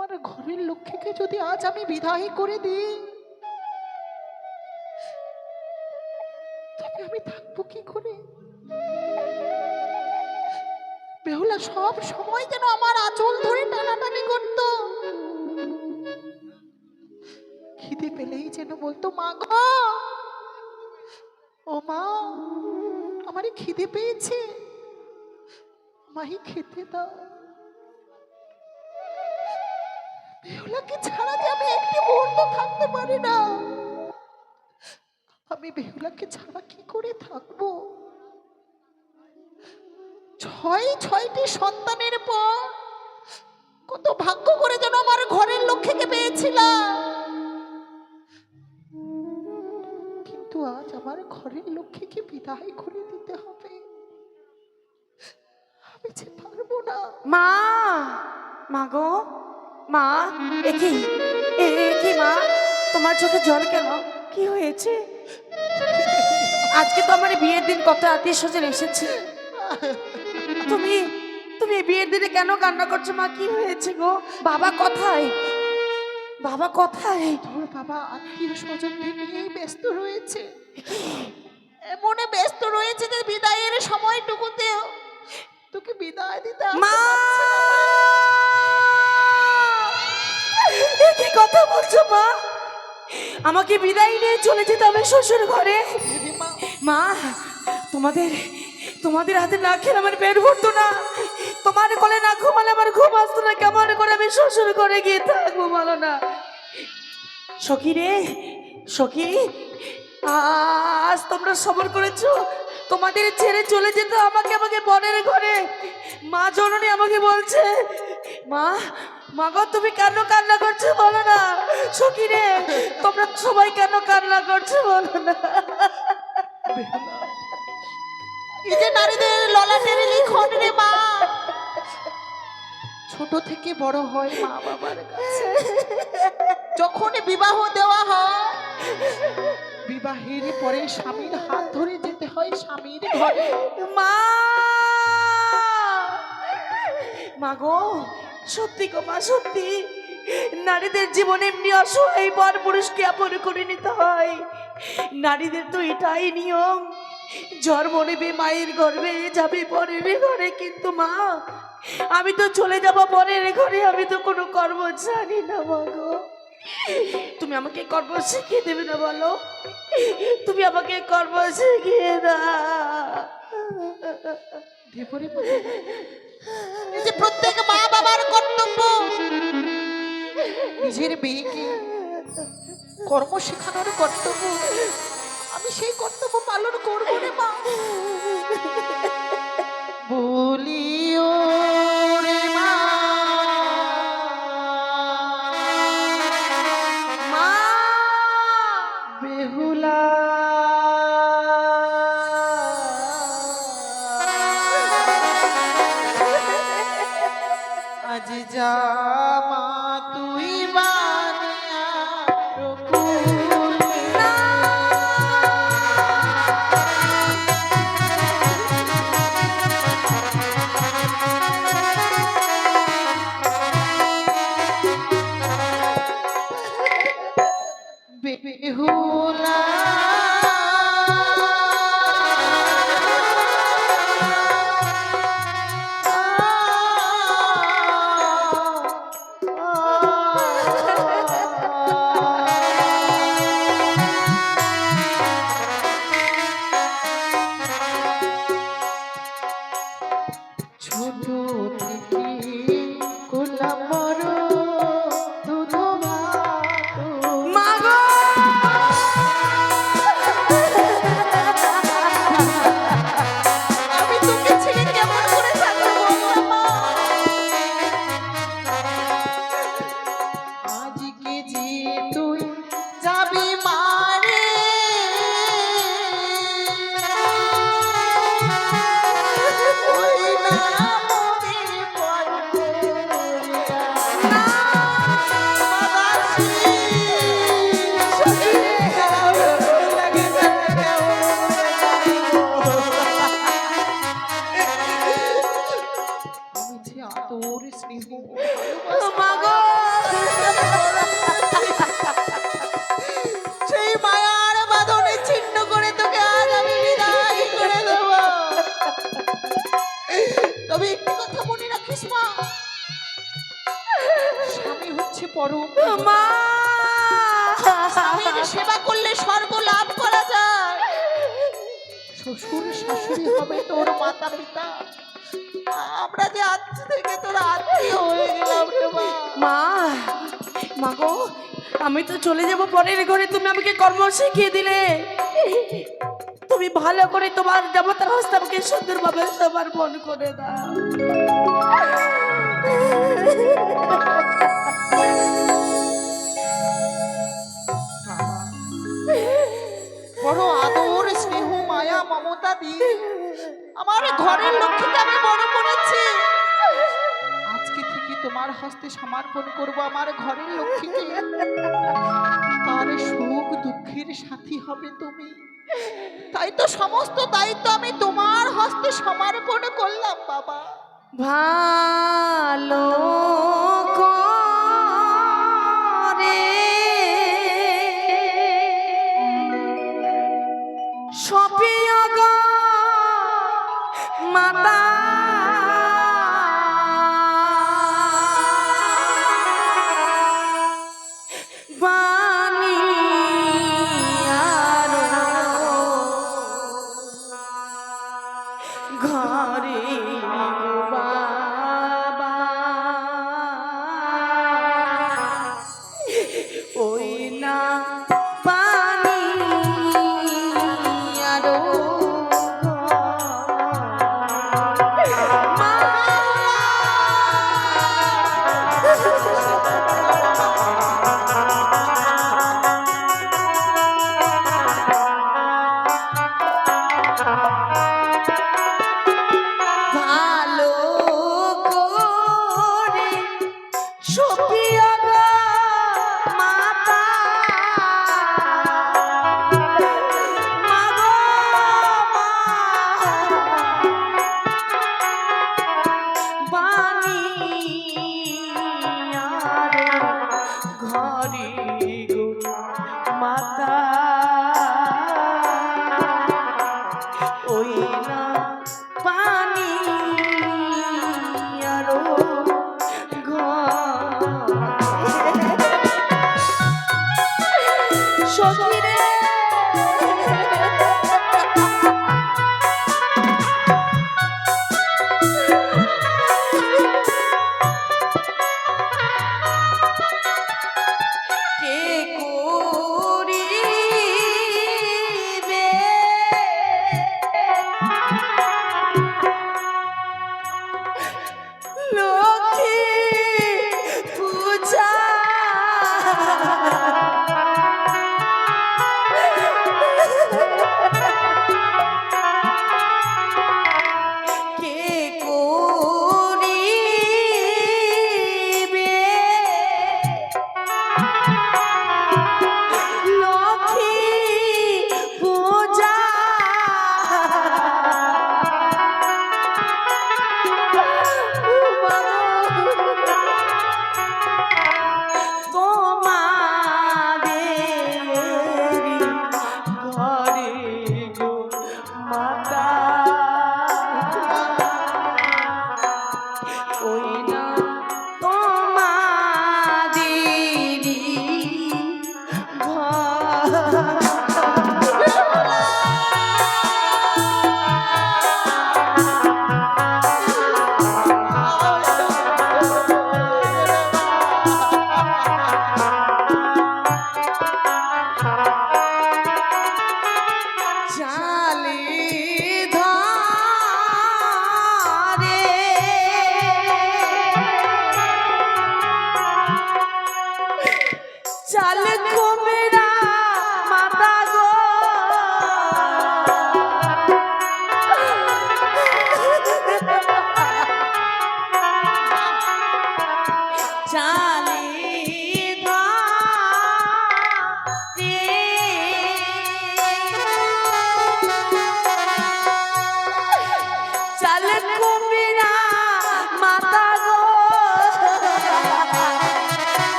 আমার ঘরের লক্ষ্মীকে যদি আজ আমি বিদায় করে দিই, তবে আমি থাকবো কি করে? বেহুলা সব সময় যেন আমার আঁচল ধরে টানাটানি করতো। খিদে পেলেই যেন বলতো, মা গো, ও মা, আমারই খিদে পেয়েছে, মাই খেতে দাও। বেহুলাকে ছাড়া যে আমি একটি মুহূর্ত থাকতে পারি না। আমি বেহুলাকে ছাড়া কি করে থাকবো? ছয়টি সন্তানের পর কত ভাগ্য করে যেন আমার ঘরের লক্ষ্মীকে পেয়েছিলাম, কিন্তু আজ আমার ঘরের লক্ষ্মীকে বিদায় করে দিতে হবে। আমি যে পারবো না। মা, মা গো, মা, একি মা, তোমার চোখে জল কেন? কি হয়েছে? আজকে তো আমার বিয়ের দিন, কত আত্মীয় স্বজন এসেছে। তুমি তুমি বিয়ের দিনে কেন কান্না করছো মা? কি হয়েছে গো? বাবা কোথায়? বাবা কোথায়? তোর বাবা আত্মীয় স্বজনদের নিয়েই ব্যস্ত রয়েছে, এমনে ব্যস্ত রয়েছে যে বিদায়ের সময়টুকুতেও তোকে বিদায় দিতে মা, কি কথা বলছো মা? আমাকে বিদায় নিয়ে চলে যেতে হবে শ্বশুর ঘরে? মা, তোমাদের হাতে না খেলে আমার পেট ভরতো না, তোমার কোলে না ঘুমালে আমার ঘুম আসতো না। কেমন করে আমি শ্বশুর ঘরে গিয়ে থাকবো বলো না? সখী রে, সখী, আজ তোমরা সবর করেছো তোমাদের ছেড়ে চলে যেতে আমাকে বনের ঘরে। মা জননী আমাকে বলছে, মা, মা গো, তুমি কেন কান্না করছো বলো না? সখী রে, তোমরা সবাই কেন কান্না করছো বলো না? এই যে নারীদের ললাটের লিখন রে মা, ছোট থেকে বড় হয় মা বাবার কাছে। যখন বিবাহ দেওয়া হয়, বিবাহের পরে স্বামীর হাত ধরে যেতে হয় স্বামীর ঘরে। মা, মা গো, সত্যি গো মা, সত্যি নারীদের জীবনে এমনি অসহায় পর পুরুষকে আপন করে নিতে হয়। নারীদের তো এটাই নিয়ম, জন্ম নেবে মায়ের গর্ভে, যাবে পরের ঘরে। কিন্তু মা, আমি তো চলে যাব পরের ঘরে, আমি তো কোনো কর্ম জানি না মা গো। তুমি আমাকে কর্ম শিখিয়ে দেবে না বলো? তুমি আমাকে কর্ম শিখিয়ে দাও। এই যে প্রত্যেক মা বাবার কর্তব্য নিজের মেয়েকে কর্ম শেখানোর কর্তব্য, আমি সেই কর্তব্য পালন করবো রে মা। বলিও রে মা, মা, বেহুলা আজ যা মা তুই বানিয়া রকুল না। বেহুলা ছোট থেকে করলাম বড় দুধ ভাত। মা গো, আমি তোকে ছেড়ে কেমন করে থাকবো বল না মা? আজকে যে তুই যাবি মারে, ওই না মোদের পর করিয়া মাদাসী সখী লাগে আমি যে আদর স্নেহ মা গো, সেই মায়ার বাঁধনে ছিন্ন করে তোকে আজ আমি বিদায় করে দেব। তবে একটি কথা মনে রাখিস মা, স্বামী হচ্ছে পরম। মা স্বামীর সেবা করলে স্বর্গ লাভ করা যায়। শ্বশুর শাশুড়ি হবে তোর মাতা পিতা, আমরা যে আজ থেকে তোর আত্মীয় হয়ে গেলাম রে মা। মা মা গো, আমি তো চলে যাব পরের ঘরে, তুমি আমাকে কর্ম শিখিয়ে দিলে। তুমি ভালো করে তোমার দেবতার হস্তে আমাকে সুন্দরভাবে সমর্পণ করে দাও। বড় আদর স্নেহ মায়া মমতা দিয়ে আমার ঘরের লক্ষ্মীকে আমি বড় করেছি। আজকে থেকে তোমার হস্তে সমর্পণ করব আমার ঘরের লক্ষ্মীকে। তার সুখ দুঃখের সাথী হবে তুমি। তাই তো সমস্ত দায়িত্ব আমি তোমার হস্তে সমর্পণ করলাম বাবা। ভালো করে সপিয়া গো মাতা, ঘরে গো বাবা,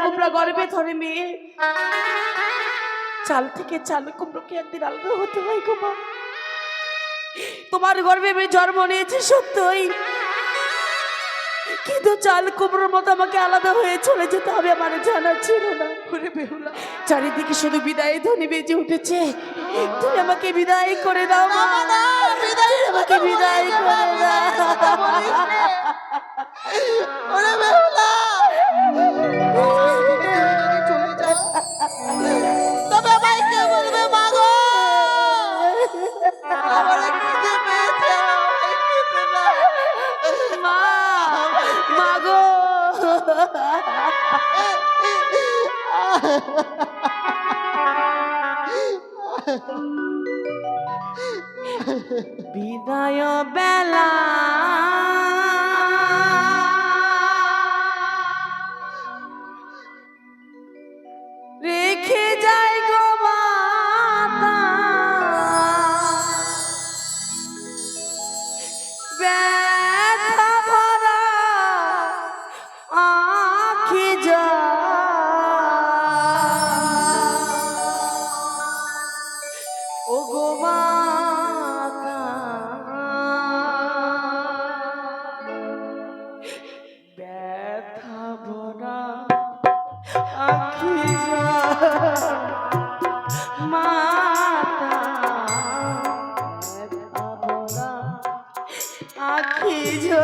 কুমড়া গর্বে ধরে মেয়ে, চাল থেকে চাল কুমড়োকে একদিন আলাদা হতে হয় গো মা। তোমার গর্ভে আমি জন্ম নিয়েছি সত্যই, কিন্তু চাল কুমড়োর মতো আমাকে আলাদা হয়ে চলে যেতে হবে আমার জানা ছিল না। ওরে বেহুলা, চারিদিকে শুধু বিদায় ধ্বনি বেজে উঠেছে। তুমি আমাকে বিদায় করে দাও মা, না, বিদায় আমাকে বিদায় করে দাও। কথা বলিস নে। ওরে বেহুলা, তুই যদি চলে যাস তবে আমায় কে বলবে মা গো? আমার খিদে পেয়েছে, আমায় খেতে দাও। মা, মা গো। বিদায় বেলা রেখে যাই গো মাতা, ব্যথা ভরা আঁখি যা ও গো মাতা, ব্যথা ভরা আঁখি যা মাতা, ব্যথা ভরা আঁখি যা।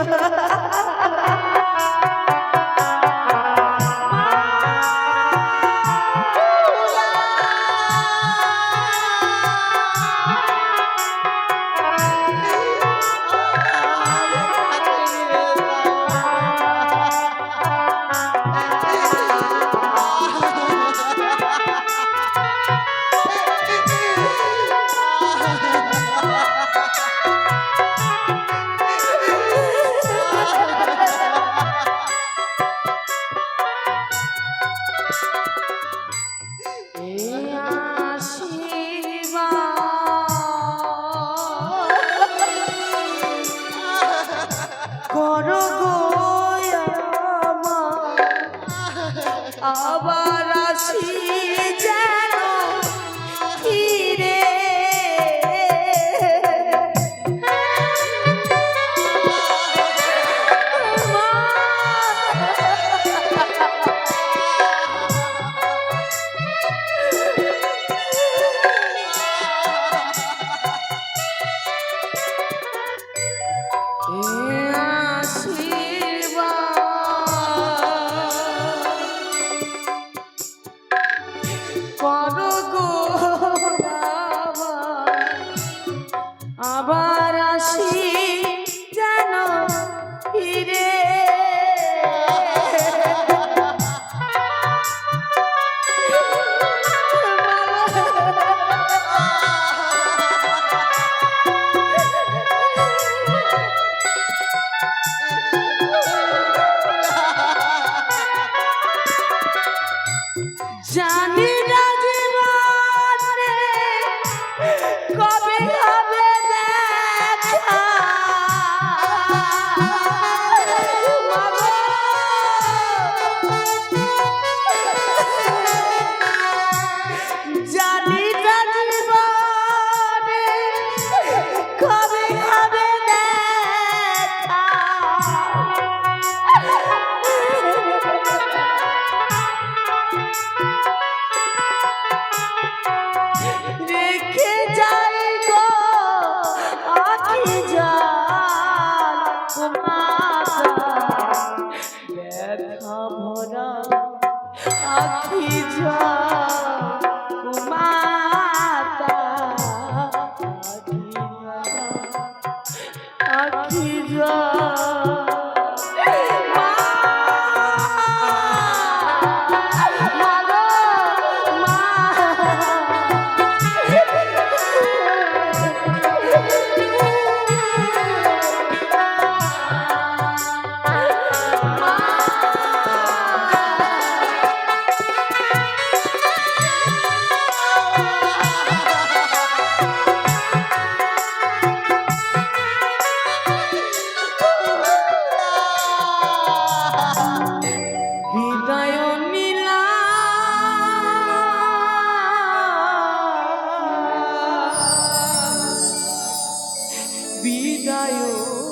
বিদায়